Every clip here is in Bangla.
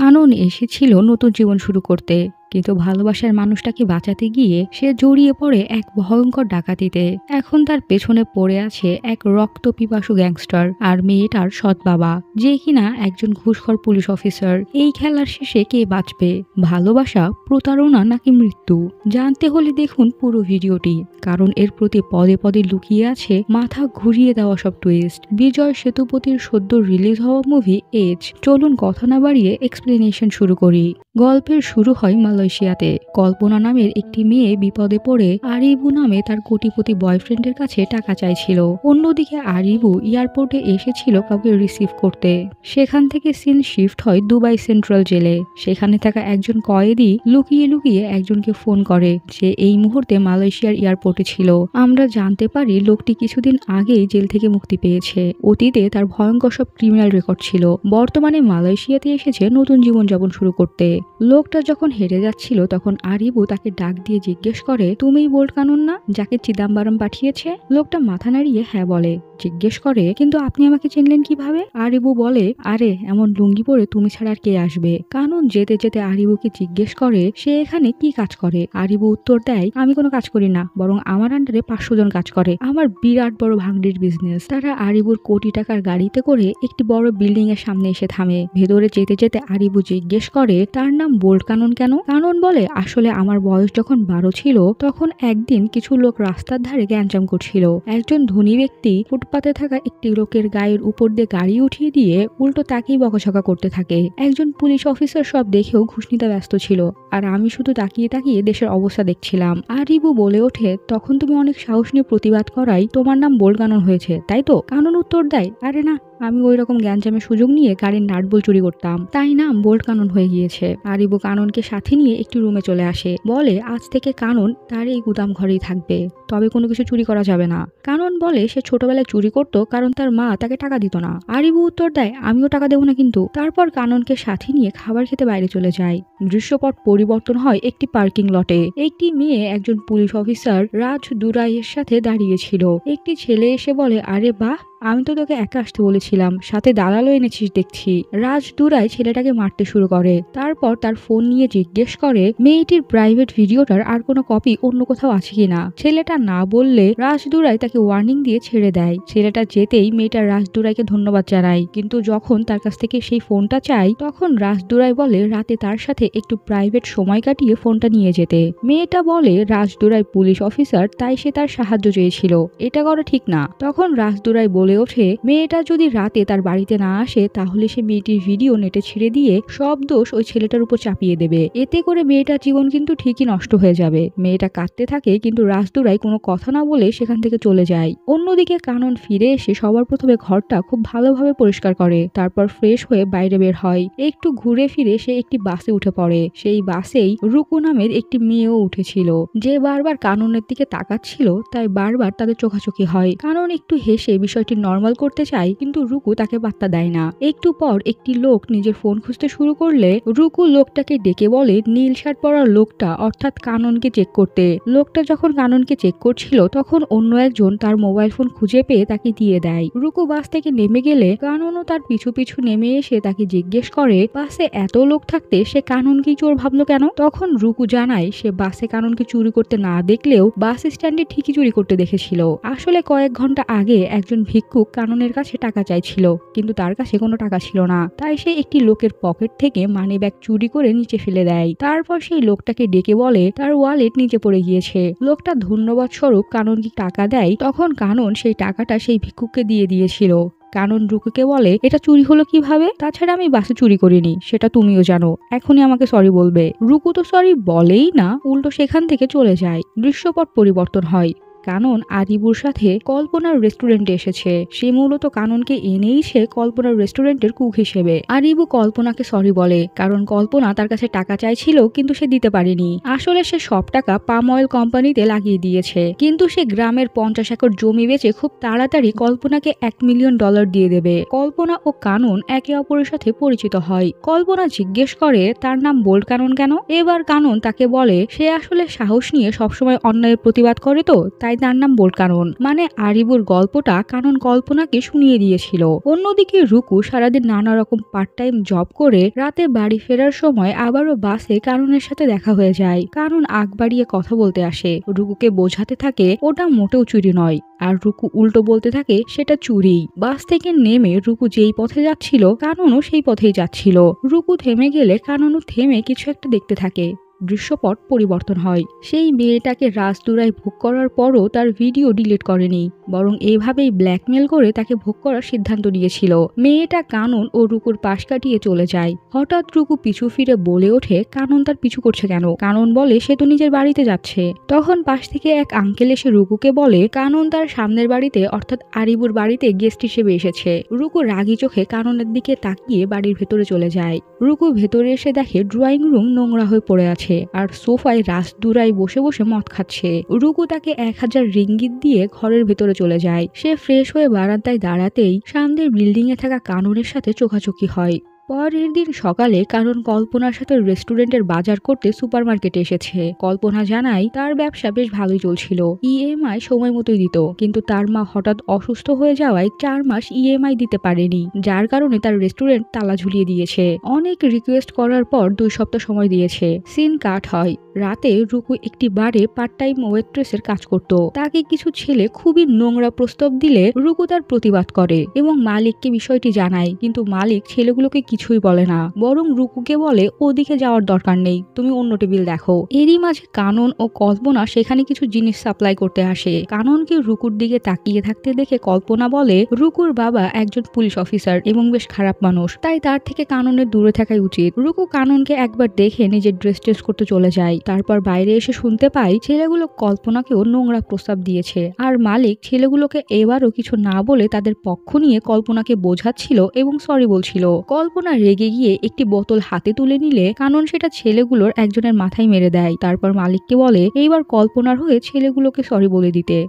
কানন এসেছিল নতুন জীবন শুরু করতে, কিন্তু ভালোবাসার মানুষটাকে বাঁচাতে গিয়ে সে জড়িয়ে পড়ে এক ভয়ঙ্কর ডাকাতিতে। এখন তার পেছনে পড়ে আছে এক রক্ত পিপাসু গ্যাংস্টার আর মেয়েটার সৎ বাবা, যে কিনা একজন ঘুষখোর পুলিশ অফিসার। এই খেলার শেষে কে বাঁচবে, ভালোবাসা, প্রতারণা নাকি মৃত্যু? জানতে হলে দেখুন পুরো ভিডিওটি, কারণ এর প্রতি পদে পদে লুকিয়ে আছে মাথা ঘুরিয়ে দেওয়া সব টুইস্ট। বিজয় সেতুপতির সদ্য রিলিজ হওয়া মুভি এজ। চলুন কথা না বাড়িয়ে এক্সপ্লেনেশন শুরু করি। গল্পের শুরু হয় মালয়েশিয়াতে। কল্পনা নামের একটি মেয়ে বিপদে পড়ে আরিবু নামে তার কোটিপতি বয়ফ্রেন্ডের কাছে টাকা চাইছিল। অন্যদিকে আরিবু এয়ারপোর্টে এসেছিল কাউকে রিসিভ করতে। সেখান থেকে সিন শিফট হয় দুবাই সেন্ট্রাল জেলে। সেখানে থাকা একজন কয়েদি লুকিয়ে লুকিয়ে একজনকে ফোন করে যে এই মুহূর্তে মালয়েশিয়ার এয়ারপোর্টে ছিল। আমরা জানতে পারি লোকটি কিছুদিন আগেই জেল থেকে মুক্তি পেয়েছে। অতীতে তার ভয়ঙ্কর সব ক্রিমিনাল রেকর্ড ছিল। বর্তমানে মালয়েশিয়াতে এসেছে নতুন জীবনযাপন শুরু করতে। লোকটা যখন হেরে যাচ্ছিল তখন আরিবু তাকে ডাক দিয়ে জিজ্ঞেস করে, তুমিই বোল্ট কানন না যাকে চিদাম্বরম পাঠিয়েছে? লোকটা মাথা নাড়িয়ে হ্যাঁ বলে। জিজ্ঞেস করে, কিন্তু আপনি আমাকে চিনলেন কিভাবে? আরিবু বলে, আরে এমন লুঙ্গি পরে তুমি ছাড়া আর কে আসবে? কানন যেতে যেতে আরিবুকে জিজ্ঞেস করে সে এখানে কি কাজ করে। আরিবু উত্তর দেয়, আমি কোনো কাজ করি না, বরং আমার আন্ডারে 500 জন কাজ করে। আমার বিরাট বড় ভাঙড়ির বিজনেস। তারা আরিবুর কোটি টাকার গাড়িতে করে একটি বড় বিল্ডিং এর সামনে এসে থামে। ভেতরে যেতে যেতে আরিবু জিজ্ঞেস করে, তার নাম বোল্ট কানন কেন? কানন বলে, আসলে আমার বয়স যখন 12 ছিল তখন একদিন কিছু লোক রাস্তার ধারে গ্যাঞ্জাম করছিল। একজন ধনী ব্যক্তি ফুটপাতে থাকা একটি লোকের গায়ের উপর দিয়ে গাড়ি উঠিয়ে দিয়ে উল্টো তাকেই বকাঝকা করতে থাকে। একজন পুলিশ অফিসার সব দেখেও ঘুষ নিতে ব্যস্ত ছিল, আর আমি শুধু তাকিয়ে তাকিয়ে দেশের অবস্থা দেখছিলাম। আরিবু বলে ওঠে, তখন তুমি অনেক সাহস নিয়ে প্রতিবাদ করাই তোমার নাম বোল্ট কানন হয়েছে, তাই তো? কানন উত্তর দেয়, আরে না, আমি ওই রকম গ্যাঞ্জামের সুযোগ নিয়ে গাড়ির নাটবল্টু চুরি করতাম, তাই নাম বোল্ট কানন হয়ে গিয়েছে। আরিবু কাননকে সাথে নিয়ে একটি রুমে চলে আসে। বলে, আজ থেকে কানন তার এই গুদাম ঘরেই থাকবে, তবে কোনো কিছু চুরি করা যাবে না। কানন বলে সে ছোটবেলায় চুরি করতো কারণ তার মা তাকে টাকা দিত না। আরিবু উত্তর দেয়, আমিও টাকা দেবো না কিন্তু। তারপর কাননকে সাথে নিয়ে খাবার খেতে বাইরে চলে যায়। দৃশ্যপট পরিবর্তন হয় একটি পার্কিং লটে। একটি মেয়ে একজন পুলিশ অফিসার রাজ দুরাইয়ের সাথে দাঁড়িয়েছিল। একটি ছেলে এসে বলে, আরে বাহ, আমি তো তোকে একা আসতে বলেছিলাম, সাথে দালালও এনেছিস দেখছি। রাজ দুরাই ছেলেটাকে মারতে শুরু করে। তারপর তার ফোন নিয়ে জিজ্ঞেস করে মেয়েটির প্রাইভেট ভিডিওটার আর কোনো কপি অন্য কোথাও আছে কিনা। ছেলেটা না বললে রাজ দুরাই তাকে ওয়ার্নিং দিয়ে ছেড়ে দেয়। ছেলেটা যেতেই মেয়েটা রাজ দুরাইকে ধন্যবাদ জানায়, কিন্তু যখন তার কাছ থেকে সেই ফোনটা চাই তখন রাজ দুরাই বলে রাতে তার সাথে একটু প্রাইভেট সময় কাটিয়ে ফোনটা নিয়ে যেতে। মেয়েটা বলে রাজ দুরাই পুলিশ অফিসার, তাই সে তার সাহায্য চেয়েছিল, এটা করা ঠিক না। তখন রাজ দুরাই বলে ওঠে, মেয়েটা যদি রাতে তার বাড়িতে না আসে তাহলে সে মেয়েটির ভিডিও নেটে ছেড়ে দিয়ে সব দোষ ওই ছেলেটার উপর চাপিয়ে দেবে। এতে করে মেয়েটার জীবন কিন্তু ঠিকই নষ্ট হয়ে যাবে। মেয়েটা কাঁদতে থাকে, কিন্তু রাজদুরাই কোনো কথা না বলে সেখান থেকে চলে যায়। অন্যদিকে কানন ফিরে এসে সবার প্রথমে ঘরটা খুব ভালোভাবে পরিষ্কার করে, তারপর ফ্রেশ হয়ে বাইরে বের হয়। একটু ঘুরে ফিরে সে একটি বাসে উঠে পড়ে। সেই বাসেই রুকু নামের একটি মেয়েও উঠেছিল, যে বারবার কাননের দিকে তাকাচ্ছিল, তাই বারবার তাদের চোখাচোখি হয়। কানন একটু হেসে বিষয়টি নর্মাল করতে চায়, কিন্তু রুকু তাকে পাত্তা দেয় না। একটু পর একটি লোক নিজের ফোন খুঁজতে শুরু করলে রুকু লোকটাকে ডেকে বলে নীল শার্ট পরা লোকটা অর্থাৎ কাননকে চেক করতে। লোকটা যখন কাননকে চেক করছিল তখন অন্য একজন তার মোবাইল ফোন খুঁজে পেয়ে তাকে দিয়ে দেয়। রুকু বাস থেকে নেমে গেলে কাননও তার পিছু পিছু নেমে এসে তাকে জিজ্ঞেস করে বাসে এত লোক থাকতে সে কাননকেই চোর ভাবলো কেন। তখন রুকু জানায় সে বাসে কাননকে চুরি করতে না দেখলেও বাস স্ট্যান্ডে ঠিকই চুরি করতে দেখেছিল। আসলে কয়েক ঘন্টা আগে একজন ভিক্ষুক কাননের কাছে টাকা চাইছিল, কিন্তু তার কাছে কোনো টাকা ছিল না, তাই সে একটি লোকের পকেট থেকে মানি ব্যাগ চুরি করে নিচে ফেলে দেয়। তারপর সেই লোকটাকে ডেকে বলে তার ওয়ালেট নিচে পড়ে গিয়েছে। লোকটা ধন্যবাদ স্বরূপ কাননকে টাকা দেয়। তখন কানন সেই টাকাটা সেই ভিক্ষুককে দিয়ে দিয়েছিল। কানন রুকুকে বলে, এটা চুরি হলো কিভাবে? তাছাড়া আমি বাসে চুরি করিনি, সেটা তুমিও জানো, এখনই আমাকে সরি বলবে। রুকু তো সরি বলেই না, উল্টো সেখান থেকে চলে যায়। দৃশ্যপট পরিবর্তন হয়। কানন আরিবুর সাথে কল্পনার রেস্টুরেন্টে এসেছে। সে মূলত কাননকে এনেইছে কল্পনার রেস্টুরেন্টের কুক হিসেবে। আরিবু কল্পনাকে সরি বলে, কারণ কল্পনা তার কাছে টাকা চাইছিল কিন্তু সে দিতে পারেনি। আসলে সে সব টাকা পাম অয়েল কোম্পানিতে লাগিয়ে দিয়েছে, কিন্তু সে গ্রামের 50 একর জমি বেচে খুব তাড়াতাড়ি কল্পনাকে $1 মিলিয়ন দিয়ে দেবে। কল্পনা ও কানন একে অপরের সাথে পরিচিত হয়। কল্পনা জিজ্ঞেস করে তার নাম বোল্ট কানন কেন। এবার কানন তাকে বলে সে আসলে সাহস নিয়ে সবসময় অন্যায়ের প্রতিবাদ করে, তো তাই তাই তার নাম বোল্ট কানন। মানে আরিবুর গল্পটা কানন কল্পনাকে শুনিয়ে দিয়েছিল। অন্যদিকে রুকু সারাদিন নানা রকম পার্ট টাইম জব করে রাতে বাড়ি ফেরার সময় আবারও বাসে কাননের সাথে দেখা হয়ে যায়। কানন আগ বাড়িয়ে কথা বলতে আসে, রুকুকে বোঝাতে থাকে ওটা মোটেও চুরি নয়, আর রুকু উল্টো বলতে থাকে সেটা চুরি। বাস থেকে নেমে রুকু যেই পথে যাচ্ছিল কাননও সেই পথেই যাচ্ছিল। রুকু থেমে গেলে কাননও থেমে কিছু একটা দেখতে থাকে। দৃশ্যপট পরিবর্তন হয়। সেই মেয়েটাকে রাজদুরায় ভোগ করার পরও তার ভিডিও ডিলিট করেনি, বরং এইভাবেই ব্ল্যাকমেল করে তাকে ভোগ করার সিদ্ধান্ত নিয়েছিল। মেয়েটা কানন ও রুকুর পাশ কাটিয়ে চলে যায়। হঠাৎ রুকু পিছু ফিরে বলে ওঠে কানন তার পিছু করছে কেন। কানন বলে সে তো নিজের বাড়িতে যাচ্ছে। তখন পাশ থেকে এক আঙ্কেল এসে রুকুকে বলে কানন তার সামনের বাড়িতে অর্থাৎ আরিবুর বাড়িতে গেস্ট হিসেবে এসেছে। রুকু রাগী চোখে কাননের দিকে তাকিয়ে বাড়ির ভেতরে চলে যায়। রুকু ভেতরে এসে দেখে ড্রয়িং রুম নোংরা হয়ে পড়ে আছে আর সোফায় রাজদুরাই বসে বসে মদ খাচ্ছে। রুকু তাকে 1000 রিঙ্গিত দিয়ে ঘরের ভেতরে চলে যায়। সে ফ্রেশ হয়ে বারান্দায় দাঁড়াতেই সামনের বিল্ডিং এ থাকা কাননের সাথে চোখাচোখি হয়। পরের দিন সকালে কানন কল্পনার সাথে রেস্টুরেন্টের বাজার করতে সুপারমার্কেটে এসেছে। কল্পনা জানায় তার ব্যবসা বেশ ভালোই চলছিল, ইএমআই সময় মতোই দিত, কিন্তু তার মা হঠাৎ অসুস্থ হয়ে যাওয়ায় 4 মাস ইএমআই দিতে পারেনি, যার কারণে তার রেস্টুরেন্ট তালা ঝুলিয়ে দিয়েছে। অনেক রিকোয়েস্ট করার পর 2 সপ্তাহ সময় দিয়েছে। সিন কাট হয়। রাতে রুকু একটি বারে পার্ট টাইম ওয়েট্রেসের কাজ করত। তাকে কিছু ছেলে খুবই নোংরা প্রস্তাব দিলে রুকু তার প্রতিবাদ করে এবং মালিককে বিষয়টি জানায়, কিন্তু মালিক ছেলেগুলোকে কিছুই বলে না, বরং রুকুকে বলে ওদিকে যাওয়ার দরকার নেই, তুমি অন্য টেবিল দেখো। এরই মাঝে কানন ও কল্পনা সেখানে কিছু জিনিস সাপ্লাই করতে আসে। কাননকে রুকুর দিকে তাকিয়ে থাকতে দেখে কল্পনা বলে রুকুর বাবা একজন পুলিশ অফিসার এবং বেশ খারাপ মানুষ, তাই তার থেকে কাননের দূরে থাকাই উচিত। রুকু কাননকে একবার দেখে নিজের ড্রেস চেঞ্জ করতে চলে যায়। তারপর বাইরে এসে শুনতে পাই ছেলেগুলো কল্পনাকেও নোংরা প্রস্তাব দিয়েছে, আর মালিক ছেলেগুলোকে এবারও কিছু না বলে তাদের পক্ষ নিয়ে কল্পনাকে বোঝাচ্ছিল এবং সরি বলছিল। কল্পনা রেগে গিয়ে একটি বোতল হাতে তুলে নিলে কানন সেটা ছেলেগুলোর একজনের মাথায় মেরে দেয়। তারপর মালিককে বলে এইবার কল্পনার হয়ে ছেলেগুলোকে সরি বলে দিতে।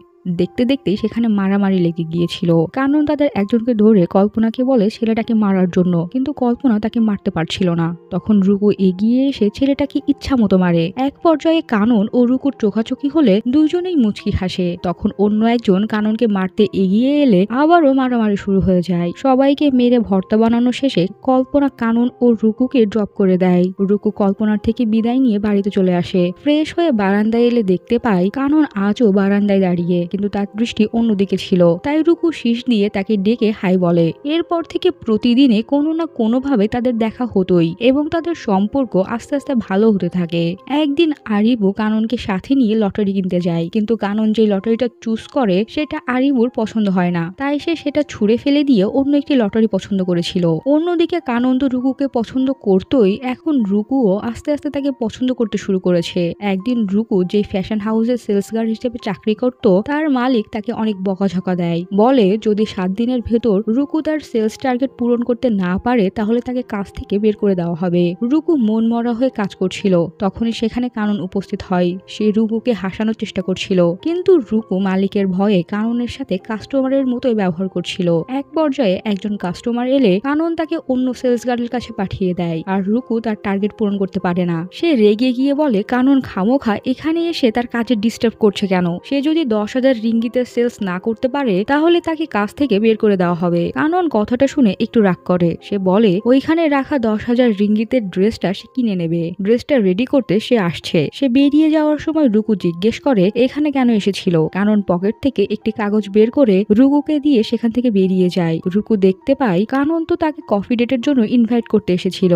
দেখতে দেখতেই সেখানে মারামারি লেগে গিয়েছিল। কানন তাদের একজনকে ধরে কল্পনাকে বলে ছেলেটাকে মারার জন্য, কিন্তু কল্পনা তাকে মারতে পারছিল না। তখন রুকু এগিয়ে এসে ছেলেটাকে ইচ্ছা মতো মারে। এক পর্যায়ে কানন ও রুকুর চোখাচোখি হলে দুজনেই মুচকি হাসে। তখন অন্য একজন কাননকে মারতে এগিয়ে এলে আবারও মারামারি শুরু হয়ে যায়। সবাইকে মেরে ভর্তা বানানো শেষে কল্পনা কানন ও রুকুকে ড্রপ করে দেয়। রুকু কল্পনার থেকে বিদায় নিয়ে বাড়িতে চলে আসে। ফ্রেশ হয়ে বারান্দায় এলে দেখতে পায় কানন আজও বারান্দায় দাঁড়িয়ে, কিন্তু তার দৃষ্টি অন্যদিকে ছিল। তাই রুকু শীষ দিয়ে তাকে ডেকে হাই বলে। এরপর থেকে প্রতিদিনে কোনো না কোনোভাবে তাদের দেখা হতোই এবং তাদের সম্পর্ক আস্তে আস্তে ভালো হতে থাকে। একদিন আরিবু কাননকে সাথে নিয়ে লটারি কিনতে যায়, কিন্তু কানন যে লটারিটা চুজ করে সেটা আরিবুর পছন্দ হয় না, তাই সে সেটা ছুঁড়ে ফেলে দিয়ে অন্য একটি লটারি পছন্দ করেছিল। অন্যদিকে কানন তো রুকুকে পছন্দ করতোই, এখন রুকুও আস্তে আস্তে তাকে পছন্দ করতে শুরু করেছে। একদিন রুকু যে ফ্যাশন হাউসের সেলস গার্ল হিসেবে চাকরি করত তার মালিক তাকে অনেক বকাঝকা দেয়, বলে যদি 7 দিনের ভেতর রুকু তার সেলস টার্গেট পূরণ করতে না পারে তাহলে তাকে কাজ থেকে বের করে দেওয়া হবে। রুকু মন মরা হয়ে কাজ করছিল, তখনই সেখানে কানন উপস্থিত হয়। সে রুকুকে হাসানোর চেষ্টা করছিল, কিন্তু রুকু মালিকের ভয়ে কাননের সাথে কাস্টমারের মতোই ব্যবহার করছিল। এক পর্যায়ে একজন কাস্টমার এলে কানন তাকে অন্য সেলস গার্লের কাছে পাঠিয়ে দেয়, আর রুকু তার টার্গেট পূরণ করতে পারে না। সে রেগে গিয়ে বলে কানন খামোখা এখানে এসে তার কাজে ডিস্টার্ব করছে কেন। সে যদি 10,000 রিঙ্গিতের সেলস না করতে পারে তাহলে তাকে কাজ থেকে বের করে দেওয়া হবে। কানন কথাটা শুনে একটু রাগ করে। সে বলে ওইখানে রাখা 10,000 রিঙ্গিতের ড্রেসটা সে কিনে নেবে। ড্রেসটা রেডি করতে সে আসছে। সে বেরিয়ে যাওয়ার সময় রুকু জিজ্ঞেস করে এখানে কেন এসেছিল। কানন পকেট থেকে একটি কাগজ বের করে রুকুকে দিয়ে সেখান থেকে বেরিয়ে যায়। রুকু দেখতে পায় কানন তো তাকে কফি ডেটের জন্য ইনভাইট করতে এসেছিল।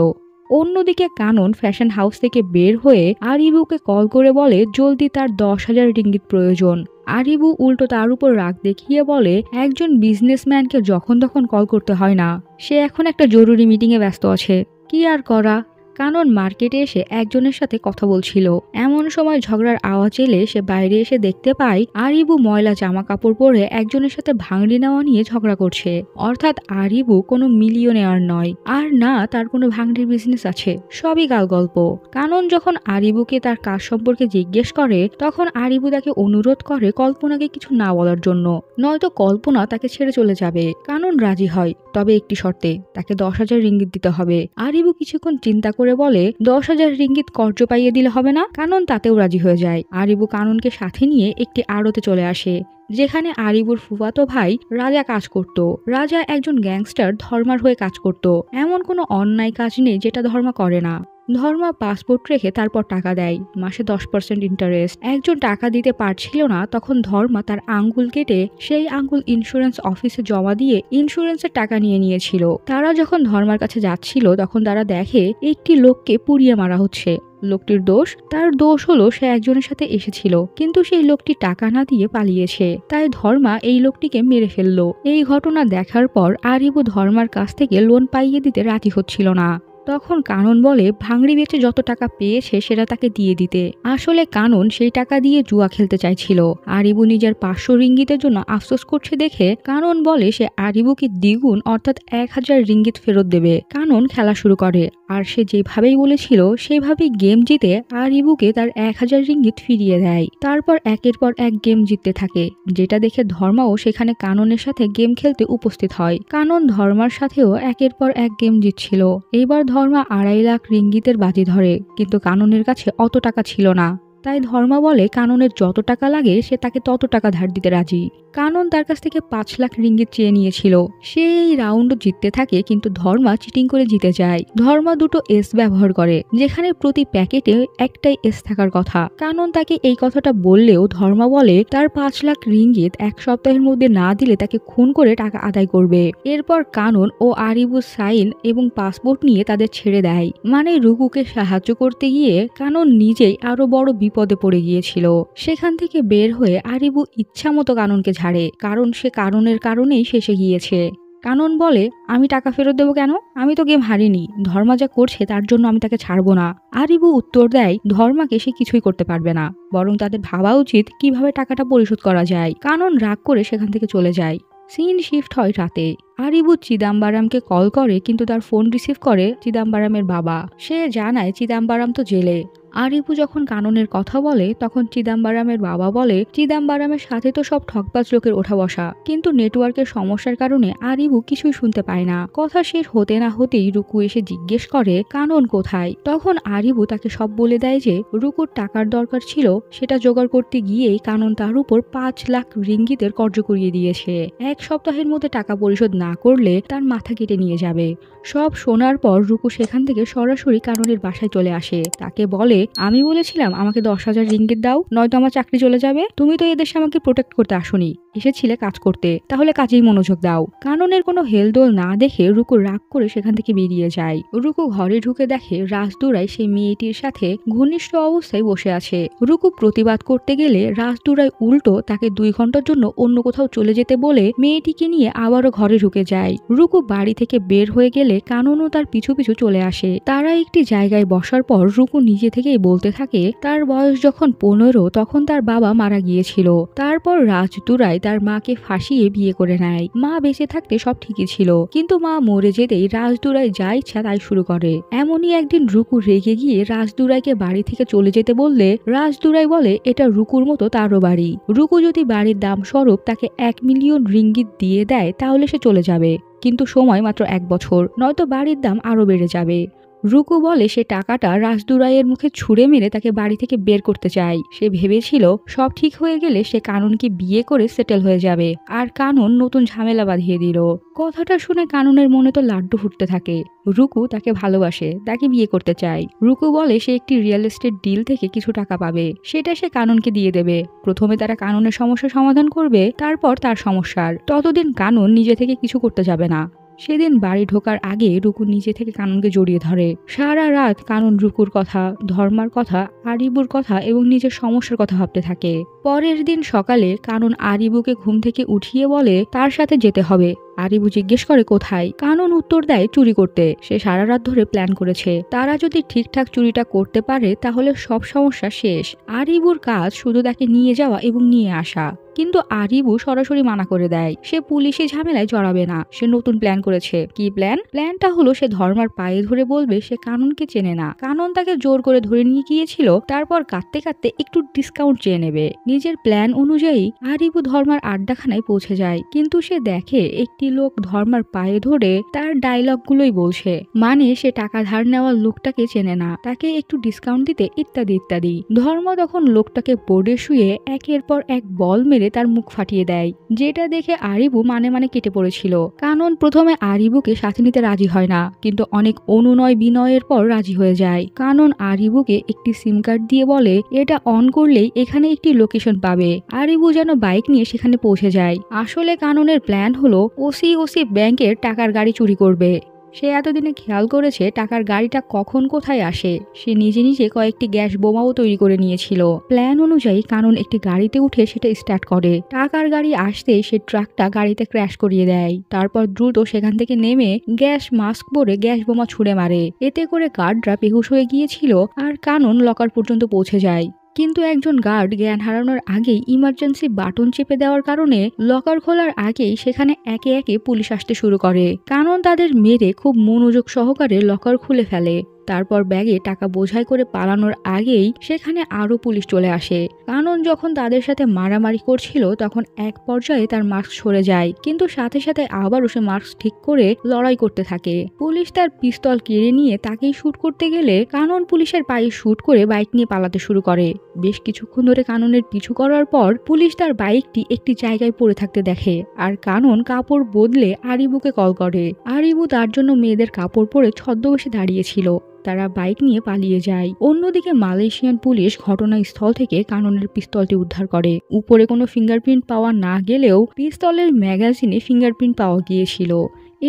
অন্যদিকে কানন ফ্যাশন হাউস থেকে বের হয়ে আরিবুকে কল করে বলে জলদি তার 10,000 রিঙ্গিত প্রয়োজন। আরিবু উল্টো তার উপর রাগ দেখিয়ে বলে একজন বিজনেসম্যানকে যখন তখন কল করতে হয় না, সে এখন একটা জরুরি মিটিংয়ে ব্যস্ত আছে। কি আর করা। কানন মার্কেটে এসে একজনের সাথে কথা বলছিল। এমন সময় ঝগড়ার আওয়াজ এলে সে বাইরে এসে দেখতে পায় আরিবু ময়লা জামা কাপড় পরে একজনের সাথে ভাঙড়ি নেওয়া নিয়ে ঝগড়া করছে। অর্থাৎ আরিবু কোনো মিলিয়নেয়ার নয়, আর না তার কোনো ভাঙড়ির বিজনেস আছে, সবই গালগল্প। কানন যখন আরিবুকে তার কাজ সম্পর্কে জিজ্ঞেস করে তখন আরিবু তাকে অনুরোধ করে কল্পনাকে কিছু না বলার জন্য, নয়তো কল্পনা তাকে ছেড়ে চলে যাবে। কানন রাজি হয়। তবে একটি শর্তে, তাকে 10,000 রিঙ্গিত দিতে হবে। আরিবু কিছুক্ষণ চিন্তা করে বলে 10,000 রিঙ্গিত কর্জ পাইয়ে দিলে হবে না? কানন তাতেও রাজি হয়ে যায়। আরিবু কাননকে সাথে নিয়ে একটি আড়তে চলে আসে, যেখানে আরিবুর ফুফাতো ভাই রাজা কাজ করত। রাজা একজন গ্যাংস্টার ধর্মার হয়ে কাজ করত। এমন কোনো অন্যায় কাজ নেই যেটা ধর্মা করে না। ধর্মা পাসপোর্ট রেখে তারপর টাকা দেয়, মাসে 10% ইন্টারেস্ট। একজন টাকা দিতে পারছিল না, তখন ধর্মা তার আঙ্গুল কেটে সেই আঙ্গুল ইন্স্যুরেন্স অফিসে জমা দিয়ে ইন্স্যুরেন্সের টাকা নিয়েছিল। তারা যখন ধর্মার কাছে যাচ্ছিল তখন তারা দেখে একটি লোককে পুড়িয়ে মারা হচ্ছে। লোকটির দোষ, তার দোষ হলো সে একজনের সাথে এসেছিল, কিন্তু সেই লোকটি টাকা না দিয়ে পালিয়েছে। তাই ধর্মা এই লোকটিকে মেরে ফেললো। এই ঘটনা দেখার পর আরিবু ধর্মার কাছ থেকে লোন পাইয়ে দিতে রাজি হচ্ছিল না। তখন কানন বলে ভাঙড়ি বেচে যত টাকা পেয়েছে সেটা তাকে দিয়ে দিতে। আসলে কানন সেই টাকা দিয়ে জুয়া খেলতে চাইছিল। আরিবু নিজের 500 রিঙ্গিতের জন্য আফসোস করছে দেখে কানন বলে সে আরিবুকে দ্বিগুণ অর্থাৎ 1,000 রিঙ্গিত ফেরত দেবে। কানন খেলা শুরু করে, আর সে যেভাবেই বলেছিল সেইভাবেই গেম জিতে আরিবুকে তার 1,000 রিঙ্গিত ফিরিয়ে দেয়। তারপর একের পর এক গেম জিততে থাকে, যেটা দেখে ধর্মাও সেখানে কাননের সাথে গেম খেলতে উপস্থিত হয়। কানন ধর্মার সাথেও একের পর এক গেম জিতছিল। এইবার ধর্মা 2.5 লাখ রিঙ্গিতের বাজি ধরে, কিন্তু কাননের কাছে অত টাকা ছিল না। তাই ধর্মা বলে কাননের যত টাকা লাগে সে তাকে তত টাকা ধার দিতে রাজি। কানন তার কাছ থেকে 5 লাখ রিঙ্গিত চেয়ে নিয়েছিল। সে এই রাউন্ড জিততে থাকে, কিন্তু ধর্মা চিটিং করে জিতে যায়। ধর্মা দুটো এস ব্যবহার করে, যেখানে প্রতি প্যাকেটে একটাই এস থাকার কথা। কানন তাকে এই কথাটা বললেও ধর্মা বলে তার 5 লাখ রিঙ্গিত 1 সপ্তাহের মধ্যে না দিলে তাকে খুন করে টাকা আদায় করবে। এরপর কানন ও আরিবু সাইন এবং পাসপোর্ট নিয়ে তাদের ছেড়ে দেয়। মানে রুকুকে সাহায্য করতে গিয়ে কানন নিজেই আরো বড় বিপদে পড়ে গিয়েছিল। সেখান থেকে বের হয়ে আরিবু ইচ্ছা মতো কাননকে ঝাড়ে, কারণ সে কারণের কারণেই শেষে গিয়েছে। কানন বলে আমি টাকা ফেরত দেবো কেন? আমি তো গেম হারিনি। ধর্মা যা করছে তার জন্য আমি তাকে ছাড়বো না। আরিবু উত্তর দেয় ধর্মাকে সে কিছুই করতে পারবে না, বরং তাদের ভাবা উচিত কিভাবে টাকাটা পরিশোধ করা যায়। কানন রাগ করে সেখান থেকে চলে যায়। সিন শিফট হয় রাতে। আরিবু চিদাম্বারামকে কল করে, কিন্তু তার ফোন রিসিভ করে চিদাম্বারামের বাবা। সে জানায় চিদাম্বারাম তো জেলে। আরিবু যখন কাননের কথা বলে তখন চিদাম্বারামের বাবা বলে চিদাম্বারামের সাথে তো সব ঠকবাজ লোকের ওঠা বসা, কিন্তু নেটওয়ার্কের সমস্যার কারণে আরিবু কিছুই শুনতে পায় না। কথা শেষ হতে না হতেই রুকু এসে জিজ্ঞেস করে কানন কোথায়। তখন আরিবু তাকে সব বলে দেয় যে রুকুর টাকার দরকার ছিল, সেটা জোগাড় করতে গিয়েই কানন তার উপর 5 লাখ রিঙ্গিতের কর্জ করিয়ে দিয়েছে। 1 সপ্তাহের মধ্যে টাকা পরিশোধ না করলে তার মাথা কেটে নিয়ে যাবে। সব শোনার পর রুকু সেখান থেকে সরাসরি কাননের বাসায় চলে আসে। তাকে বলে আমি বলেছিলাম আমাকে 10,000 রিঙ্গিত দাও, নয়তো আমার চাকরি চলে যাবে। তুমি তো এদেশে আমাকে প্রোটেক্ট করতে আসোনি, এসেছিলে কাজ করতে, তাহলে কাজেই মনোযোগ দাও। কাননের কোনো হেলদোল না দেখে রুকু রাগ করে সেখান থেকে বেরিয়ে যায়। রুকু ঘরে ঢুকে দেখে রাজদুরাই সেই মেয়েটির সাথে ঘনিষ্ঠ অবস্থায় বসে আছে। রুকু প্রতিবাদ করতে গেলে রাজদুরাই উল্টো তাকে 2 ঘন্টার জন্য অন্য কোথাও চলে যেতে বলে মেয়েটিকে নিয়ে আবারও ঘরে ঢুকে যায়। রুকু বাড়ি থেকে বের হয়ে গেলে কাননও তার পিছু পিছু চলে আসে। তারা একটি জায়গায় বসার পর রুকু নিজে থেকেই বলতে থাকে তার বয়স যখন 15 তখন তার বাবা মারা গিয়েছিল। তারপর রাজদুরাই তার মাকে ফাঁসিয়ে বিয়ে করে নেয়। মা বেঁচে থাকতে সব ঠিকই ছিল, কিন্তু মা মরে যেতেই রাজদুরাই যা ইচ্ছা তাই শুরু করে। এমনই একদিন রুকু রেগে গিয়ে রাজদুরাইকে বাড়ি থেকে চলে যেতে বললে রাজদুরাই বলে এটা রুকুর মতো তারও বাড়ি। রুকু যদি বাড়ির দাম স্বরূপ তাকে 1 মিলিয়ন রিঙ্গিত দিয়ে দেয় তাহলে সে চলে যাবে, কিন্তু সময় মাত্র 1 বছর, নয়তো বাড়ির দাম আরো বেড়ে যাবে। রুকু বলে সে টাকাটা রাজদুরাইয়ের মুখে ছুঁড়ে মেরে তাকে বাড়ি থেকে বের করতে চায়। সে ভেবেছিল সব ঠিক হয়ে গেলে সে কাননকে বিয়ে করে সেটেল হয়ে যাবে, আর কানন নতুন ঝামেলা বাঁধিয়ে দিল। কথাটা শুনে কাননের মনে তো লাড্ডু ফুটতে থাকে। রুকু তাকে ভালোবাসে, তাকে বিয়ে করতে চায়। রুকু বলে সে একটি রিয়েল এস্টেট ডিল থেকে কিছু টাকা পাবে, সেটা সে কাননকে দিয়ে দেবে। প্রথমে তারা কাননের সমস্যার সমাধান করবে, তারপর তার সমস্যার। ততদিন কানন নিজে থেকে কিছু করতে যাবে না। সেদিন বাড়ি ঢোকার আগে রুকু নিজে থেকে কাননকে জড়িয়ে ধরে। সারা রাত কানন রুকুর কথা, ধর্মার কথা, আরিবুর কথা এবং নিজের সমস্যার কথা ভাবতে থাকে। পরের দিন সকালে কানন আরিবুকে ঘুম থেকে উঠিয়ে বলে তার সাথে যেতে হবে। আরিবু জিজ্ঞেস করে কোথায়। কানন উত্তর দেয় চুরি করতে। সে সারা রাত ধরে প্ল্যান করেছে, তারা যদি ঠিকঠাক চুরিটা করতে পারে তাহলে সব সমস্যা শেষ। আরিবুর কাজ শুধু তাকে নিয়ে যাওয়া এবং নিয়ে আসা, কিন্তু আরিবু সরাসরি মানা করে দেয়। সে পুলিশি ঝামেলায় জড়াবে না, সে নতুন প্ল্যান করেছে। কি প্ল্যান? প্ল্যানটা হলো সে ধর্মার পায়ে ধরে বলবে সে কাননকে চেনে না। কানন তাকে জোর করে ধরে নিয়ে গিয়েছিল, তারপর কাঁদতে কাঁদতে একটু ডিসকাউন্ট চেয়ে নেবে। নিজের প্ল্যান অনুযায়ী আরিবু ধর্মার আড্ডাখানায় পৌঁছে যায়, কিন্তু সে দেখে একটি লোক ধর্মার পায়ে ধরে তার ডায়লগগুলোই বলছে, মানে সে টাকা ধার নেওয়ার লোকটাকে চেনে না, তাকে একটু ডিসকাউন্ট দিতে ইত্যাদি ইত্যাদি। ধর্ম তখন লোকটাকে বোর্ডে শুয়ে একের পর এক বল মেরে তার মুখ ফাটিয়ে দেয়, যেটা দেখে আরিবু মানে মানে কেটে পড়েছিল। কানন প্রথমে আরিবুকে সাথে নিতে রাজি হয় না, কিন্তু অনেক অনুনয় বিনয়ের পর রাজি হয়ে যায়। কানন আরিবুকে একটি সিম কার্ড দিয়ে বলে এটা অন করলেই এখানে একটি লোকেশন পাবে। আরিবু যেন বাইক নিয়ে সেখানে পৌঁছে যায়। আসলে কাননের প্ল্যান হলো ওসি ব্যাংকের টাকার গাড়ি চুরি করবে। সে এতদিনে খেয়াল করেছে টাকার গাড়িটা কখন কোথায় আসে। সে নিজে নিজে কয়েকটি গ্যাস বোমাও তৈরি করে নিয়েছিল। প্ল্যান অনুযায়ী কানন একটি গাড়িতে উঠে সেটা স্টার্ট করে। টাকার গাড়ি আসতেই সে ট্রাকটা গাড়িতে ক্র্যাশ করিয়ে দেয়। তারপর দ্রুত সেখান থেকে নেমে গ্যাস মাস্ক পরে গ্যাস বোমা ছুড়ে মারে। এতে করে গার্ডরা বেহুশ হয়ে গিয়েছিল আর কানন লকার পর্যন্ত পৌঁছে যায়। কিন্তু একজন গার্ড জ্ঞান হারানোর আগেই ইমার্জেন্সি বাটন চেপে দেওয়ার কারণে লকার খোলার আগেই সেখানে একে একে পুলিশ আসতে শুরু করে। কানন তাদের মেরে খুব মনোযোগ সহকারে লকার খুলে ফেলে। তারপর ব্যাগে টাকা বোঝাই করে পালানোর আগেই সেখানে আরো পুলিশ চলে আসে। কানন যখন তাদের সাথে মারামারি করছিল তখন এক পর্যায়ে তার মাস্ক সরে যায়, কিন্তু সাথে সাথে আবারও সে মাস্ক ঠিক করে লড়াই করতে থাকে। পুলিশ তার পিস্তল কেড়ে নিয়ে তাকেই শুট করতে গেলে কানন পুলিশের পায়ে শুট করে বাইক নিয়ে পালাতে শুরু করে। বেশ কিছুক্ষণ ধরে কাননের পিছু করার পর পুলিশ তার বাইকটি একটি জায়গায় পড়ে থাকতে দেখে, আর কানন কাপড় বদলে আরিবুকে কল করে। আরিবু তার জন্য মেয়েদের কাপড় পরে ছদ্মবেশে দাঁড়িয়েছিল। তারা বাইক নিয়ে পালিয়ে যায়। অন্যদিকে মালয়েশিয়ান পুলিশ ঘটনাস্থল থেকে কাননের পিস্তলটি উদ্ধার করে। উপরে কোনো ফিঙ্গারপ্রিন্ট পাওয়া না গেলেও পিস্তলের ম্যাগাজিনে ফিঙ্গারপ্রিন্ট পাওয়া গিয়েছিল।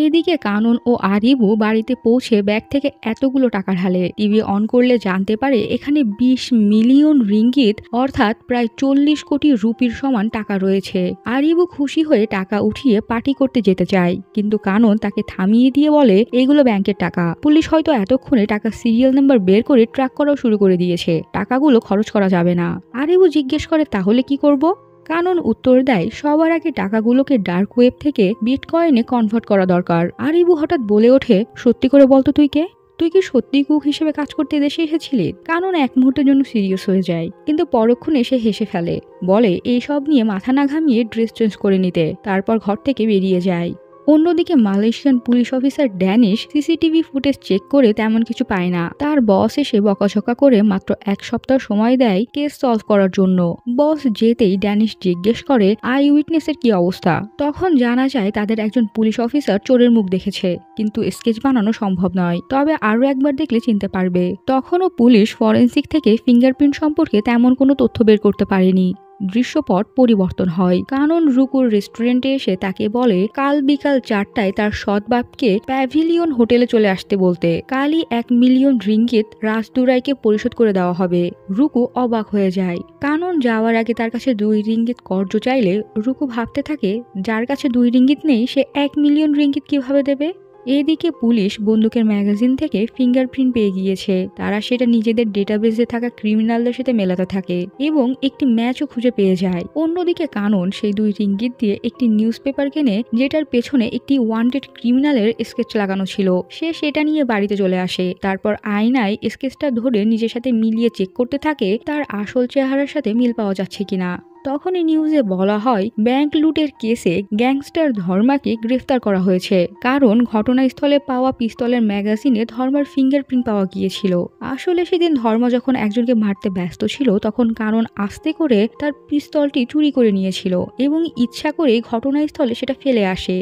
এদিকে কানন ও আরিবু বাড়িতে পৌঁছে ব্যাগ থেকে এতগুলো টাকা ঢালে। টিভি অন করলে জানতে পারে এখানে 20 মিলিয়ন রিঙ্গিত অর্থাৎ প্রায় 40 কোটি রুপির সমান টাকা রয়েছে। আরিবু খুশি হয়ে টাকা উঠিয়ে পার্টি করতে যেতে চায়, কিন্তু কানন তাকে থামিয়ে দিয়ে বলে এগুলো ব্যাংকের টাকা। পুলিশ হয়তো এতক্ষণে টাকা সিরিয়াল নাম্বার বের করে ট্র্যাক করাও শুরু করে দিয়েছে। টাকাগুলো খরচ করা যাবে না। আরিবু জিজ্ঞেস করে তাহলে কি করব? কানন উত্তর দেয় সবার আগে টাকাগুলোকে ডার্ক ওয়েব থেকে বিটকয়েনে কনভার্ট করা দরকার। আরিবু হঠাৎ বলে ওঠে সত্যি করে বলতো তুই কে? তুই কি সত্যি কুক হিসেবে কাজ করতে দেশে এসেছিলি? কানন এক মুহূর্তের জন্য সিরিয়াস হয়ে যায়, কিন্তু পরক্ষণে এসে হেসে ফেলে, বলে এইসব নিয়ে মাথা না ঘামিয়ে ড্রেস চেঞ্জ করে নিতে, তারপর ঘর থেকে বেরিয়ে যায়। অন্যদিকে Malaysian police officer Danish CCTV footage check করে তেমন কিছু পায় না। তার বস এসে বকাঝকা করে মাত্র 1 সপ্তাহ সময় দেয় কেস সলভ করার জন্য। বস যেতেই ড্যানিশ জিজ্ঞেস করে আই উইটনেসের কি অবস্থা। তখন জানা যায় তাদের একজন পুলিশ অফিসার চোরের মুখ দেখেছে, কিন্তু স্কেচ বানানো সম্ভব নয়, তবে আরো একবার দেখলে চিনতে পারবে। তখনও পুলিশ ফরেন্সিক থেকে ফিঙ্গারপ্রিন্ট সম্পর্কে তেমন কোনো তথ্য বের করতে পারেনি। দৃশ্যপট পরিবর্তন হয়। কানন রুকুর রেস্টুরেন্টে এসে তাকে বলে কাল বিকাল 4টায় তার সৎবাপকে প্যাভিলিয়ন হোটেলে চলে আসতে বলতে। কালই 1 মিলিয়ন রিঙ্গিত রাজদুরাইকে পরিশোধ করে দেওয়া হবে। রুকু অবাক হয়ে যায়। কানন যাওয়ার আগে তার কাছে 2 রিঙ্গিত কর্জ চাইলে রুকু ভাবতে থাকে যার কাছে 2 রিঙ্গিত নেই সে 1 মিলিয়ন রিঙ্গিত কিভাবে দেবে। এদিকে পুলিশ বন্দুকের ম্যাগাজিন থেকে ফিঙ্গারপ্রিন্ট পেয়ে গিয়েছে। তারা সেটা নিজেদের ডেটাবেসে থাকা ক্রিমিনালদের সাথে মেলাতে থাকে এবং একটি ম্যাচও খুঁজে পেয়ে যায়। অন্যদিকে কানন সেই 2 রিঙ্গিত দিয়ে একটি নিউজ পেপার কেনে, যেটার পেছনে একটি ওয়ান্টেড ক্রিমিনালের স্কেচ লাগানো ছিল। সে সেটা নিয়ে বাড়িতে চলে আসে। তারপর আয়নায় স্কেচটা ধরে নিজের সাথে মিলিয়ে চেক করতে থাকে তার আসল চেহারার সাথে মিল পাওয়া যাচ্ছে কিনা। তখনই নিউজে বলা হয় ব্যাংক লুটের কেসে গ্যাংস্টার ধর্মাকে গ্রেফতার করা হয়েছে, কারণ ঘটনাস্থলে পাওয়া পিস্তলের ম্যাগাজিনে ধর্মার ফিঙ্গারপ্রিন্ট পাওয়া গিয়েছিল। আসলে সেদিন ধর্মা যখন একজনকে মারতে ব্যস্ত ছিল তখন কারণ আস্তে করে তার পিস্তলটি চুরি করে নিয়েছিল এবং ইচ্ছা করে ঘটনাস্থলে সেটা ফেলে আসে।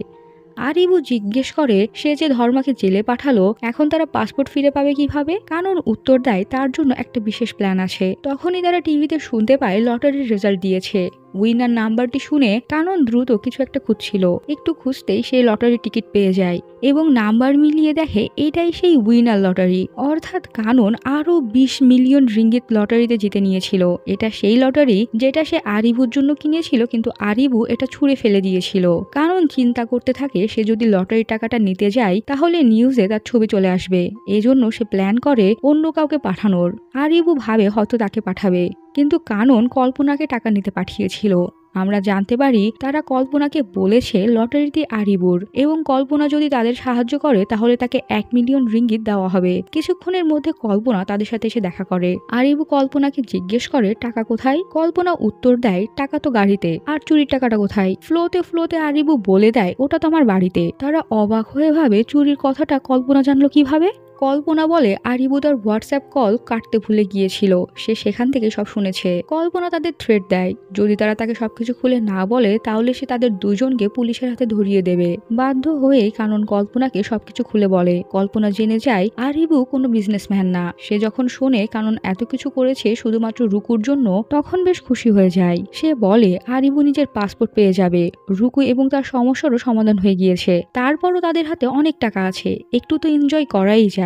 আরিবু জিজ্ঞেস করে সে যে ধর্মাকে জেলে পাঠালো এখন তারা পাসপোর্ট ফিরে পাবে কিভাবে। কানন উত্তর দেয় তার জন্য একটা বিশেষ প্ল্যান আছে। তখনই তারা টিভিতে শুনতে পায় লটারির রেজাল্ট দিয়েছে। উইনার নাম্বারটি শুনে কানন দ্রুত কিছু একটা খুঁজছিল। একটু খুঁজতেই সে লটারি টিকিট পেয়ে যায় এবং নাম্বার মিলিয়ে দেখে এটাই সেই উইনার লটারি। অর্থাৎ কানন আরো 20 মিলিয়ন রিঙ্গিত লটারিতে জিতে নিয়েছিল। এটা সেই লটারি যেটা সে আরিবুর জন্য কিনেছিল, কিন্তু আরিবু এটা ছুঁড়ে ফেলে দিয়েছিল। কানন চিন্তা করতে থাকে সে যদি লটারির টাকাটা নিতে যায় তাহলে নিউজে তার ছবি চলে আসবে। এজন্য সে প্ল্যান করে অন্য কাউকে পাঠানোর। আরিবু ভাবে হয়তো তাকে পাঠাবে, কিন্তু কানন কল্পনাকে টাকা নিতে পাঠিয়েছিল। আমরা জানতে পারি তারা কল্পনাকে বলেছে লটারিতে আরিবুর, এবং কল্পনা যদি তাদের সাহায্য করে তাহলে তাকে 1 মিলিয়ন রিঙ্গিত দেওয়া হবে। কিছুক্ষণের মধ্যে কল্পনা তাদের সাথে এসে দেখা করে। আরিবু কল্পনাকে জিজ্ঞেস করে টাকা কোথায়। কল্পনা উত্তর দেয় টাকা তো গাড়িতে, আর চুরির টাকাটা কোথায়। ফ্লোতে ফ্লোতে আরিবু বলে দেয় ওটা তো আমার বাড়িতে। তারা অবাক হয়ে ভাবে চুরির কথাটা কল্পনা জানলো কিভাবে। কল্পনা বলে আরিবু তার হোয়াটসঅ্যাপ কল কাটতে ভুলে গিয়েছিল, সে সেখান থেকে সব শুনেছে। কল্পনা তাদের থ্রেট দেয় যদি তারা তাকে সবকিছু খুলে না বলে তাহলে সে তাদের দুজনকে পুলিশের হাতে ধরিয়ে দেবে। বাধ্য হয়ে কানন কল্পনাকে সবকিছু খুলে বলে। কল্পনা জেনে যায় আরিবু কোনো বিজনেসম্যান না। সে যখন শোনে কানন এত কিছু করেছে শুধুমাত্র রুকুর জন্য তখন বেশ খুশি হয়ে যায়। সে বলে আরিবু নিজের পাসপোর্ট পেয়ে যাবে, রুকু এবং তার সমস্যারও সমাধান হয়ে গিয়েছে। তারপরও তাদের হাতে অনেক টাকা আছে, একটু তো এনজয় করাই যায়।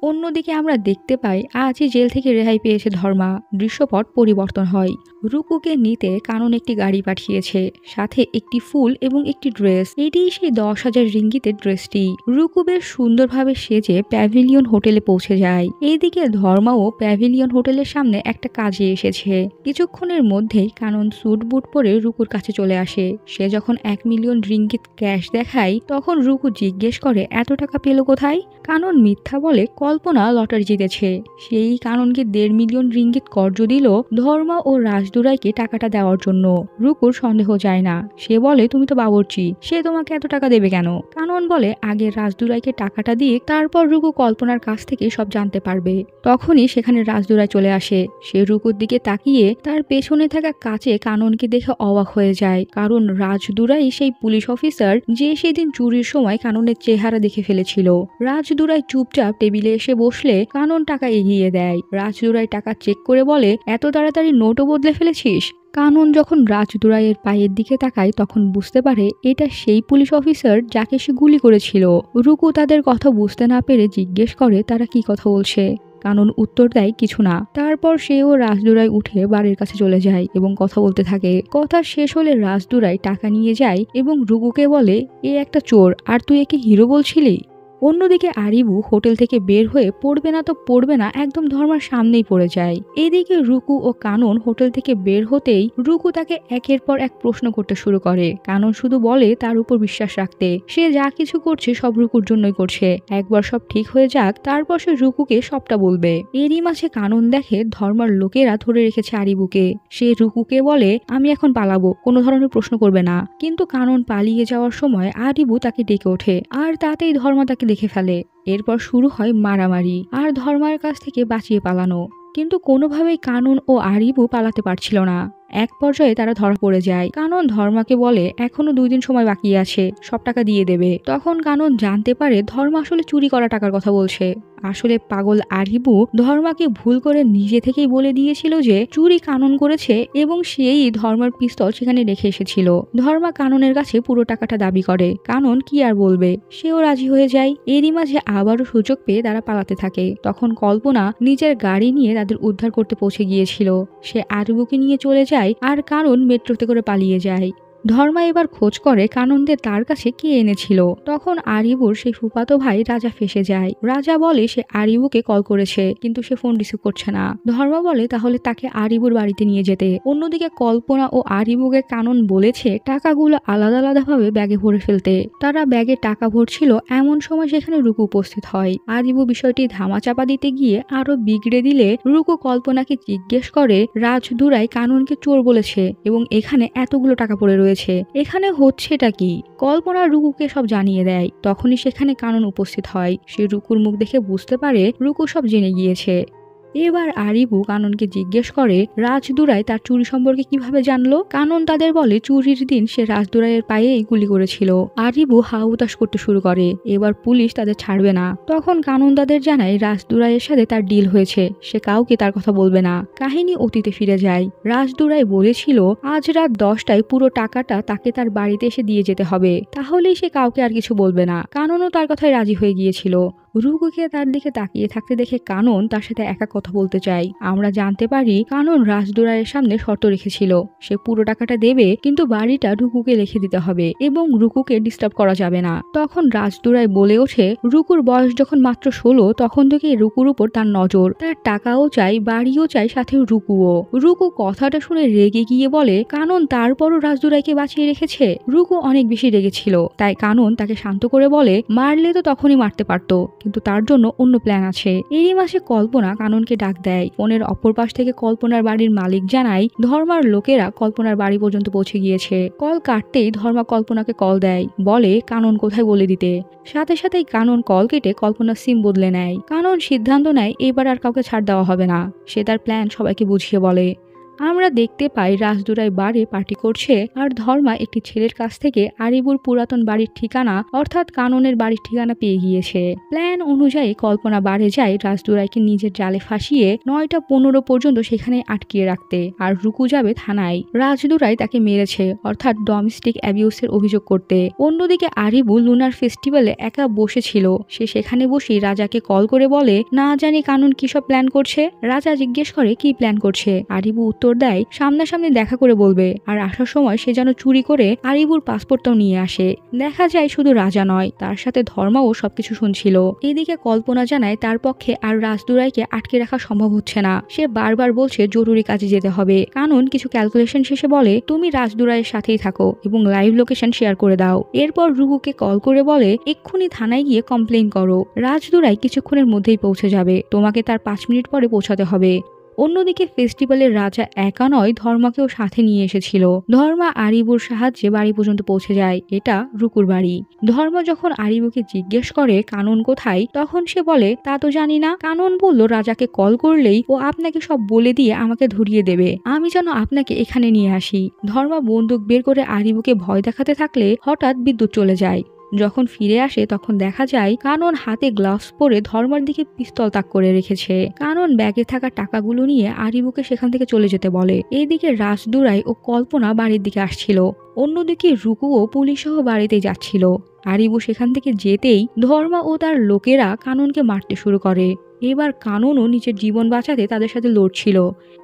অন্যদিকে আমরা দেখতে পাই আজই জেল থেকে রেহাই পেয়েছে ধর্মা। দৃশ্যপট পরিবর্তন হয়। রুকুকে নিতে কানন একটি গাড়ি পাঠিয়েছে, সাথে একটি ফুল এবং একটি ড্রেস। এটি সেই 10,000 রিঙ্গিতের ড্রেসটি। রুকু বেশ সুন্দরভাবে সেজে প্যাভিলিয়ন হোটেলে পৌঁছে যায়। এইদিকে ধর্মাও প্যাভিলিয়ন হোটেলের সামনে একটা কাজে এসেছে। কিছুক্ষণের মধ্যেই কানন স্যুট বুট পরে রুকুর কাছে চলে আসে। সে যখন 1 মিলিয়ন রিঙ্গিত ক্যাশ দেখায় তখন রুকু জিজ্ঞেস করে এত টাকা পেল কোথায়। কানন মিথ্যা বলে কল্পনা লটারি জিতেছে। সেই কাননকে 1.5 মিলিয়ন রিঙ্গিত কর্জ দিল ধর্মা ও রাজদুরাইকে টাকাটা দেওয়ার জন্য। রুকুর সন্দেহ যায় না। সে বলে তুমি তো বাবুর্চি, সে তোমাকে এত টাকা দেবে কেন। কানন বলে আগে রাজদুরাইকে টাকাটা দিয়ে তারপর রুকু কল্পনার কাছ থেকে সব জানতে পারবে। তখনই সেখানে রাজদুরাই চলে আসে। সে রুকুর দিকে তাকিয়ে তার পেছনে থাকা কাছে কাননকে দেখে অবাক হয়ে যায়, কারণ রাজদুরাই সেই পুলিশ অফিসার যে সেদিন চুরির সময় কাননের চেহারা দেখে ফেলেছিল। রাজদুরাই চুপচাপ টেবিলে এসে বসলে কানন টাকা এগিয়ে দেয়। রাজদুরাই টাকা চেক করে বলে এত তাড়াতাড়ি নোটও বদলে ফেলেছিস। কানন যখন রাজদুরাইয়ের পায়ের দিকে তাকায় তখন বুঝতে পারে এটা সেই পুলিশ অফিসার যাকে সে গুলি করেছিল। রুকু তাদের কথা বুঝতে না পেরে জিজ্ঞেস করে তারা কি কথা বলছে। কানন উত্তর দেয় কিছু না। তারপর সেও রাজদুরাই উঠে বাড়ির কাছে চলে যায় এবং কথা বলতে থাকে। কথা শেষ হলে রাজদুরাই টাকা নিয়ে যায় এবং রুকুকে বলে এ একটা চোর, আর তুই একে হিরো বলছিলি। অন্যদিকে আরিবু হোটেল থেকে বের হয়ে পড়বে না তো পড়বে না একদম ধর্মার সামনেই পড়ে যায়। এদিকে রুকু ও কানন হোটেল থেকে বের হতেই রুকু তাকে একের পর এক প্রশ্ন করতে শুরু করে। কানন শুধু বলে তার উপর বিশ্বাস রাখতে। সে যা কিছু করছে সব রুকুর জন্যই করছে। একবার সব ঠিক হয়ে যাক তারপর সে রুকুকে সবটা বলবে। এরই মাঝে কানন দেখে ধর্মার লোকেরা ধরে রেখেছে আরিবুকে। সে রুকুকে বলে আমি এখন পালাবো, কোনো ধরনের প্রশ্ন করবে না। কিন্তু কানন পালিয়ে যাওয়ার সময় আরিবু তাকে ডেকে ওঠে, আর তাতেই ধর্মা তাকে দেখে ফেলে। এরপর শুরু হয় মারামারি আর ধর্মার কাছ থেকে বাঁচিয়ে পালানো। কিন্তু কোনোভাবেই কানন ও আরিবু পালাতে পারছিল না। এক পর্যায়ে তারা ধরা পড়ে যায়। কানন ধর্মাকে বলে এখনো 2 দিন সময় বাকি আছে, সব টাকা দিয়ে দেবে। তখন কানন জানতে পারে ধর্মা আসলে চুরি করা টাকার কথা বলছে। আসলে পাগল আরিবু ধর্মাকে ভুল করে নিজে থেকেই বলে দিয়েছিল যে চুরি কানন করেছে এবং সেই ধর্মার পিস্তল সেখানে রেখে এসেছিল। ধর্মা কাননের কাছে পুরো টাকাটা দাবি করে। কানন কি আর বলবে, সেও রাজি হয়ে যায়। এরই মাঝে আবারও সুযোগ পেয়ে তারা পালাতে থাকে। তখন কল্পনা নিজের গাড়ি নিয়ে তাদের উদ্ধার করতে পৌঁছে গিয়েছিল। সে আরিবুকে নিয়ে চলে যায় আর কানন মেট্রোতে করে পালিয়ে যায়। ধর্মা এবার খোঁজ করে কাননদের তার কাছে কে এনেছিল। তখন আরিবুর সেই ফুফাতো ভাই রাজা ফেসে যায়। রাজা বলে সে আরিবুকে কল করেছে কিন্তু সে ফোন রিসিভ করছে না। ধর্মা বলে তাহলে তাকে আরিবুর বাড়িতে নিয়ে যেতে। অন্যদিকে কল্পনা ও আরিবুকে কানন বলেছে টাকাগুলো আলাদা আলাদাভাবে ব্যাগে ভরে ফেলতে। তারা ব্যাগে টাকা ভরছিল এমন সময় সেখানে রুকু উপস্থিত হয়। আরিবু বিষয়টি ধামাচাপা দিতে গিয়ে আরো বিগড়ে দিলে রুকু কল্পনাকে জিজ্ঞেস করে রাজদুরাই কাননকে চোর বলেছে এবং এখানে এতগুলো টাকা পড়ে রয়েছে, এখানে হচ্ছেটা কি। কল্পনা রুকুকে সব জানিয়ে দেয়। তখনই সেখানে কানন উপস্থিত হয়। সে রুকুর মুখ দেখে বুঝতে পারে রুকু সব জেনে গিয়েছে। এবার আরিবু কাননকে জিজ্ঞেস করে রাজদুরাই তার চুরি সম্পর্কে কিভাবে জানলো। কানন তাদের বলে চুরির দিন সে রাজদুরাইয়ের পায়েই গুলি করেছিল। আরিবু হা হুতাশ করতে শুরু করে। এবার পুলিশ তাদের ছাড়বে না। তখন কানন তাদের জানায় রাজদুরাইয়ের সাথে তার ডিল হয়েছে, সে কাউকে তার কথা বলবে না। কাহিনী অতীতে ফিরে যায়। রাজদুরাই বলেছিল আজ রাত 10টায় পুরো টাকাটা তাকে তার বাড়িতে এসে দিয়ে যেতে হবে, তাহলেই সে কাউকে আর কিছু বলবে না। কাননও তার কথায় রাজি হয়ে গিয়েছিল। রুকুকে তার দিকে তাকিয়ে থাকতে দেখে কানন তার সাথে একা কথা বলতে চায়। আমরা জানতে পারি কানন রাজদুরাইয়ের সামনে শর্ত রেখেছিল, সে পুরো টাকাটা দেবে কিন্তু বাড়িটা রুকুকে লিখে দিতে হবে এবং রুকুকে ডিস্টার্ব করা যাবে না। তখন রাজদুরাই বলে ওঠে রুকুর বয়স যখন মাত্র 16 তখন থেকে রুকুর উপর তার নজর, তার টাকাও চাই, বাড়িও চাই, সাথে রুকুও। রুকু কথাটা শুনে রেগে গিয়ে বলে কানন তারপরও রাজদুরাইকে বাঁচিয়ে রেখেছে। রুকু অনেক বেশি রেগেছিল, তাই কানন তাকে শান্ত করে বলে মারলে তো তখনই মারতে পারতো, কিন্তু তার জন্য অন্য প্ল্যান আছে। এরই মাসে কল্পনা কাননকে ডাক দেয়। ফোনের অপর পাশ থেকে কল্পনার বাড়ির মালিক জানায় ধর্মার লোকেরা কল্পনার বাড়ি পর্যন্ত পৌঁছে গিয়েছে। কল কাটতেই ধর্মা কল্পনাকে কল দেয়, বলে কানন কোথায় বলে দিতে। সাথে সাথেই কানন কল কেটে কল্পনার সিম বদলে নেয়। কানন সিদ্ধান্ত নেয় এবার আর কাউকে ছাড় দেওয়া হবে না। সে তার প্ল্যান সবাইকে বুঝিয়ে বলে। আমরা দেখতে পাই রাজদুরাই বারে পার্টি করছে আর ধর্মা একটি ছেলের কাছ থেকে আরিবুর পুরাতন বাড়ির ঠিকানা অর্থাৎ কাননের বাড়ির ঠিকানা পেয়ে গিয়েছে। প্ল্যান অনুযায়ী কল্পনা বারে যায় রাজদুরাইকে নিজের জালে ফাঁসিয়ে 9টা 15 পর্যন্ত সেখানে আটকিয়ে রাখতে, আর রুকু যাবে থানায়। রাজদুরাই তাকে মেরেছে অর্থাৎ ডোমেস্টিক অ্যাবিউসের অভিযোগ করতে। অন্যদিকে আরিবু লুনার ফেস্টিভ্যালে একা বসেছিল, সে সেখানে বসেই রাজাকে কল করে বলে না জানি কানন কিসব প্ল্যান করছে। রাজা জিজ্ঞেস করে কি প্ল্যান করছে। আরিবু উত্তর দেয় সামনাসামনি দেখা করে বলবে, আর আসার সময় সে যেন চুরি করে আরিবুর পাসপোর্টটাও নিয়ে আসে। দেখা যায় শুধু রাজা নয়, তার সাথে ধর্মাও সবকিছু শুনছিল। এদিকে কল্পনা জানায় তার পক্ষে আর রাজদুরাইকে আটকে রাখা সম্ভব হচ্ছে না। সে বারবার বলছে জরুরি কাজে যেতে হবে। কানন কিছু ক্যালকুলেশন শেষে বলে তুমি রাজদুরাইয়ের সাথেই থাকো এবং লাইভ লোকেশন শেয়ার করে দাও। এরপর রুকুকে কল করে বলে এক্ষুনি থানায় গিয়ে কমপ্লেইন করো। রাজদুরাই কিছুক্ষণের মধ্যেই পৌঁছে যাবে, তোমাকে তার 5 মিনিট পরে পৌঁছাতে হবে। অন্যদিকে ফেস্টিভ্যালের রাজা একা নয়, ধর্মাকেও সাথে নিয়ে এসেছিল। ধর্মা আরিবুর সাহায্যে বাড়ি পর্যন্ত পৌঁছে যায়। এটা রুকুর বাড়ি। ধর্ম যখন আরিবুকে জিজ্ঞেস করে কানন কোথায়, তখন সে বলে তা তো জানি না। কানন বলল রাজাকে কল করলেই ও আপনাকে সব বলে দিয়ে আমাকে ধরিয়ে দেবে, আমি যেন আপনাকে এখানে নিয়ে আসি। ধর্মা বন্দুক বের করে আরিবুকে ভয় দেখাতে থাকলে হঠাৎ বিদ্যুৎ চলে যায়। যখন ফিরে আসে তখন দেখা যায় কানন হাতে গ্লাভস পরে ধর্মার দিকে পিস্তল তাক করে রেখেছে। কানন ব্যাগে থাকা টাকাগুলো নিয়ে আরিবুকে সেখান থেকে চলে যেতে বলে। এইদিকে রাজদুরাই ও কল্পনা বাড়ির দিকে আসছিল। অন্যদিকে রুকুও পুলিশ সহ বাড়িতে যাচ্ছিল। আরিবু সেখান থেকে যেতেই ধর্মা ও তার লোকেরা কাননকে মারতে শুরু করে। এবার কাননও নিজের জীবন বাঁচাতে তাদের সাথে লড়ছিল।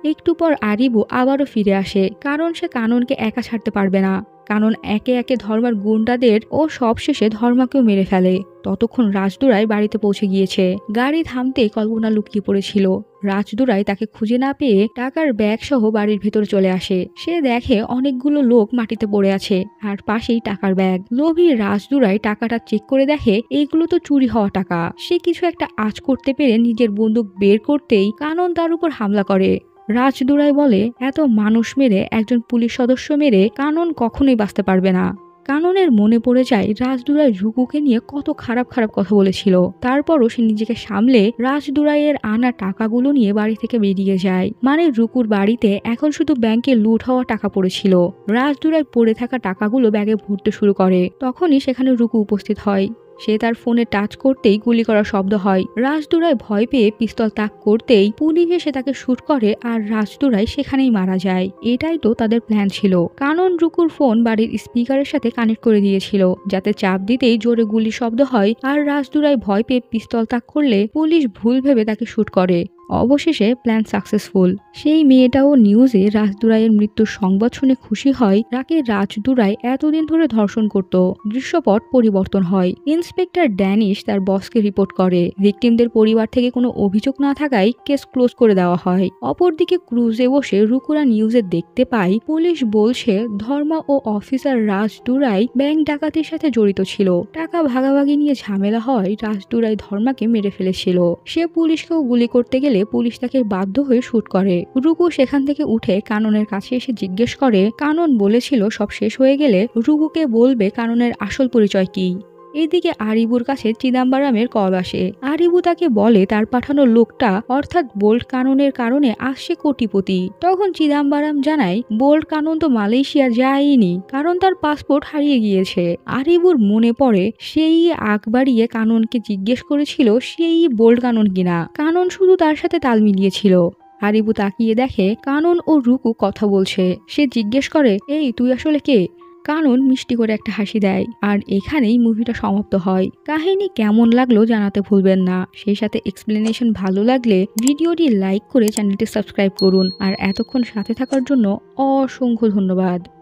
একটু পর আরিবু আবারও ফিরে আসে, কারণ সে কাননকে একা ছাড়তে পারবে না। কানন একে একে ধর্মার গুন্ডাদের ও সবশেষে ধর্মাকেও মেরে ফেলে। ততক্ষণ রাজদুরাই বাড়িতে পৌঁছে গিয়েছে। গাড়ি থামতেই কল্পনা লুকিয়ে পড়েছিল। রাজদুরাই তাকে খুঁজে না পেয়ে টাকার ব্যাগ সহ বাড়ির ভেতরে চলে আসে। সে দেখে অনেকগুলো লোক মাটিতে পড়ে আছে আর পাশেই টাকার ব্যাগ। লোভী রাজদুরাই টাকাটা চেক করে দেখে এইগুলো তো চুরি হওয়া টাকা। সে কিছু একটা আঁচ করতে পেরে নিজের বন্দুক বের করতেই কানন তার উপর হামলা করে। রাজদুরাই বলে এত মানুষ মেরে একজন পুলিশ সদস্য মেরে কানন কখনোই বাঁচতে পারবে না। কাননের মনে পড়ে যায় রাজদুরাই রুকুকে নিয়ে কত খারাপ খারাপ কথা বলেছিল। তারপরও সে নিজেকে সামলে রাজদুরাইয়ের আনা টাকাগুলো নিয়ে বাড়ি থেকে বেরিয়ে যায়। মানে রুকুর বাড়িতে এখন শুধু ব্যাংকে লুট হওয়া টাকা পড়েছিল। রাজদুরাই পড়ে থাকা টাকাগুলো ব্যাগে ভরতে শুরু করে। তখনই সেখানে রুকু উপস্থিত হয়। সে তার ফোনে টাচ করতেই গুলি করার শব্দ হয়। রাজদুরাই ভয় পেয়ে পিস্তল তাক করতেই পুলিশ এসে তাকে শুট করে আর রাজদুরাই সেখানেই মারা যায়। এটাই তো তাদের প্ল্যান ছিল। কানন রুকুর ফোন বাড়ির স্পিকারের সাথে কানেক্ট করে দিয়েছিল, যাতে চাপ দিতেই জোরে গুলি শব্দ হয় আর রাজদুরাই ভয় পেয়ে পিস্তল তাক করলে পুলিশ ভুল ভেবে তাকে শুট করে। অবশেষে প্ল্যান সাকসেসফুল। সেই মেয়েটাও নিউজে রাজদুরাইয়ের মৃত্যুর সংবাদ শুনে খুশি হয়। যাকে রাজদুরাই এতদিন ধরে ধর্ষণ করত। দৃশ্যপট পরিবর্তন হয়। ইন্সপেক্টর ড্যানিশ তার বসকে রিপোর্ট করে। ভিকটিমদের পরিবার থেকে কোনো অভিযোগ না থাকায় কেস ক্লোজ করে দেওয়া হয়। অপরদিকে ক্রুজে বসে রুকুরা নিউজে দেখতে পায় পুলিশ বলছে ধর্মা ও অফিসার রাজদুরাই ব্যাংক ডাকাতির সাথে জড়িত ছিল। টাকা ভাগাভাগি নিয়ে ঝামেলা হয়, রাজদুরাই ধর্মাকে মেরে ফেলেছিল। সে পুলিশকেও গুলি করতে গেলে পুলিশ তাকে বাধ্য হয়ে শুট করে। রুকু সেখান থেকে উঠে কাননের কাছে এসে জিজ্ঞেস করে কানন বলেছিল সব শেষ হয়ে গেলে রুকুকে বলবে কাননের আসল পরিচয় কি। এদিকে আরিবুর কাছে চিদাম্বারামের কল আসে। আরিবু তাকে বলে তার পাঠানো লোকটা অর্থাৎ বোল্ট কাননের কারণে আসছে কোটিপতি। তখন চিদাম্বারাম জানায় বোল্ট কানন তো মালয়েশিয়া যায়নি, কারণ তার পাসপোর্ট হারিয়ে গিয়েছে। আরিবুর মনে পড়ে সেই আগ বাড়িয়ে কাননকে জিজ্ঞেস করেছিল সেই বোল্ট কানন কিনা। কানন শুধু তার সাথে তাল মিলিয়েছিল। আরিবু তাকিয়ে দেখে কানন ও রুকু কথা বলছে। সে জিজ্ঞেস করে এই তুই আসলে কে। কারণ মিষ্টি করে একটা হাসি দেয়। আর এখানেই মুভিটা সমাপ্ত হয়। কাহিনী কেমন লাগলো জানাতে ভুলবেন না। সেই সাথে এক্সপ্লেনেশন ভালো লাগলে ভিডিওটি লাইক করে চ্যানেলটি সাবস্ক্রাইব করুন। আর এতক্ষণ সাথে থাকার জন্য অসংখ্য ধন্যবাদ।